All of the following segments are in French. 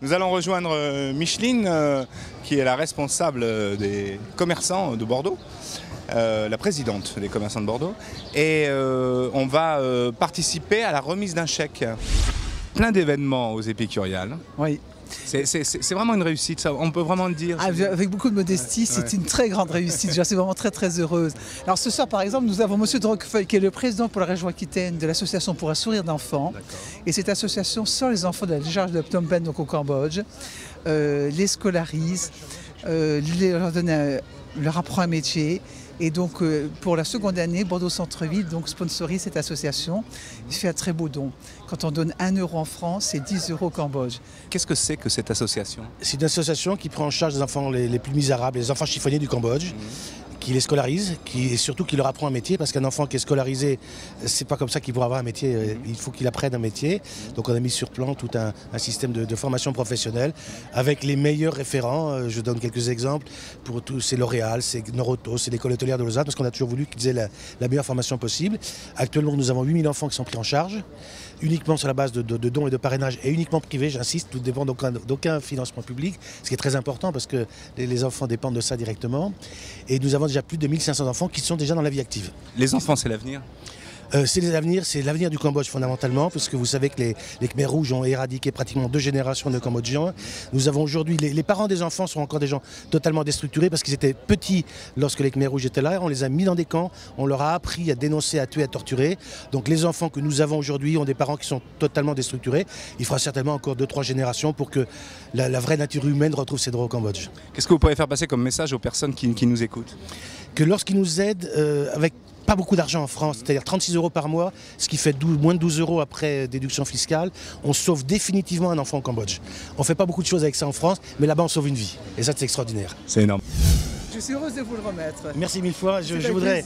Nous allons rejoindre Micheline, qui est la responsable des commerçants de Bordeaux, la présidente des commerçants de Bordeaux, et on va participer à la remise d'un chèque. Plein d'événements aux Épicuriales. Oui. C'est vraiment une réussite, ça, on peut vraiment le dire. Avec beaucoup de modestie, c'est une très grande réussite. Je suis vraiment très heureuse. Alors ce soir, par exemple, nous avons M. de Roquefeuille, qui est le président pour la région Aquitaine de l'association pour un sourire d'enfant. Et cette association sort les enfants de la décharge de Phnom Penh, donc au Cambodge, les scolarise, leur apprend un métier. Et donc, pour la seconde année, Bordeaux Centre-Ville sponsorise cette association. Il fait un très beau don. Quand on donne 1 euro en France, c'est 10 euros au Cambodge. Qu'est-ce que c'est que cette association? C'est une association qui prend en charge les enfants les plus misérables, les enfants chiffonniers du Cambodge, qui les scolarise, et surtout qui leur apprend un métier, parce qu'un enfant qui est scolarisé, c'est pas comme ça qu'il pourra avoir un métier, il faut qu'il apprenne un métier. Donc on a mis sur plan tout un système de formation professionnelle avec les meilleurs référents. Je donne quelques exemples. Pour tous, c'est L'Oréal, c'est Noroto, c'est l'école hôtelière de Lausanne, parce qu'on a toujours voulu qu'ils aient la meilleure formation possible. Actuellement, nous avons 8000 enfants qui sont pris en charge, uniquement sur la base de dons et de parrainage, et uniquement privé, j'insiste, tout dépend d'aucun financement public, ce qui est très important parce que les enfants dépendent de ça directement. Et nous avons déjà plus de 1500 enfants qui sont déjà dans la vie active. Les enfants, c'est l'avenir? C'est l'avenir du Cambodge fondamentalement, puisque vous savez que les Khmers rouges ont éradiqué pratiquement 2 générations de Cambodgiens. Nous avons aujourd'hui, les parents des enfants sont encore des gens totalement déstructurés parce qu'ils étaient petits lorsque les Khmers rouges étaient là. On les a mis dans des camps, on leur a appris à dénoncer, à tuer, à torturer. Donc les enfants que nous avons aujourd'hui ont des parents qui sont totalement déstructurés. Il faudra certainement encore 2-3 générations pour que la vraie nature humaine retrouve ses droits au Cambodge. Qu'est-ce que vous pouvez faire passer comme message aux personnes qui nous écoutent? Que lorsqu'ils nous aident avec pas beaucoup d'argent en France, c'est-à-dire 36 euros par mois, ce qui fait moins de 12 euros après déduction fiscale, on sauve définitivement un enfant au Cambodge. On ne fait pas beaucoup de choses avec ça en France, mais là-bas on sauve une vie. Et ça c'est extraordinaire. C'est énorme. Je suis heureuse de vous le remettre. Merci mille fois. Je voudrais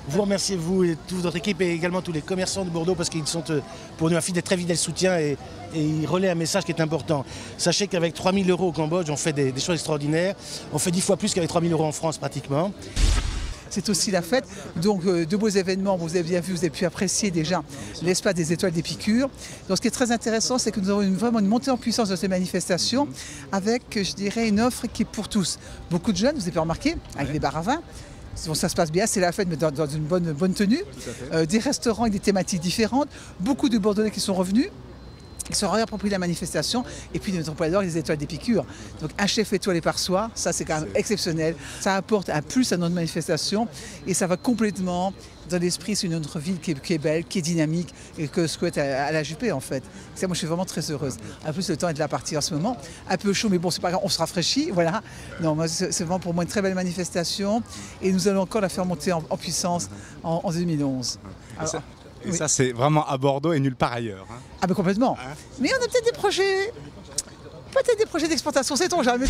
vous remercier, vous et toute votre équipe, et également tous les commerçants de Bordeaux, parce qu'ils sont pour nous un très fidèle soutien et ils relaient un message qui est important. Sachez qu'avec 3000 euros au Cambodge, on fait des choses extraordinaires. On fait 10 fois plus qu'avec 3000 euros en France pratiquement. C'est aussi la fête, donc de beaux événements, vous avez bien vu, vous avez pu apprécier déjà l'espace des étoiles d'Épicure. Donc ce qui est très intéressant, c'est que nous avons vraiment une montée en puissance de ces manifestations avec, je dirais, une offre qui est pour tous. Beaucoup de jeunes, vous avez remarqué, avec les bars à vin. Bon, ça se passe bien, c'est la fête, mais dans une bonne tenue. Des restaurants avec des thématiques différentes, beaucoup de Bordelais qui sont revenus. Ils se sont réappropriés la manifestation, et puis notre emploi d'or, les étoiles d'Épicure. Donc un chef étoilé par soir, ça c'est quand même exceptionnel. Ça apporte un plus à notre manifestation et ça va complètement dans l'esprit sur notre ville qui est belle, qui est dynamique et que je souhaite à la Juppé en fait. Ça, moi je suis vraiment très heureuse. En plus le temps est de la partie en ce moment, un peu chaud mais bon c'est pas grave, on se rafraîchit, voilà. Non, moi c'est vraiment pour moi une très belle manifestation et nous allons encore la faire monter en puissance en 2011. Alors, et ça, c'est vraiment à Bordeaux et nulle part ailleurs. Hein. Ah, mais complètement. Mais on a peut-être des projets d'exportation, sait-on jamais.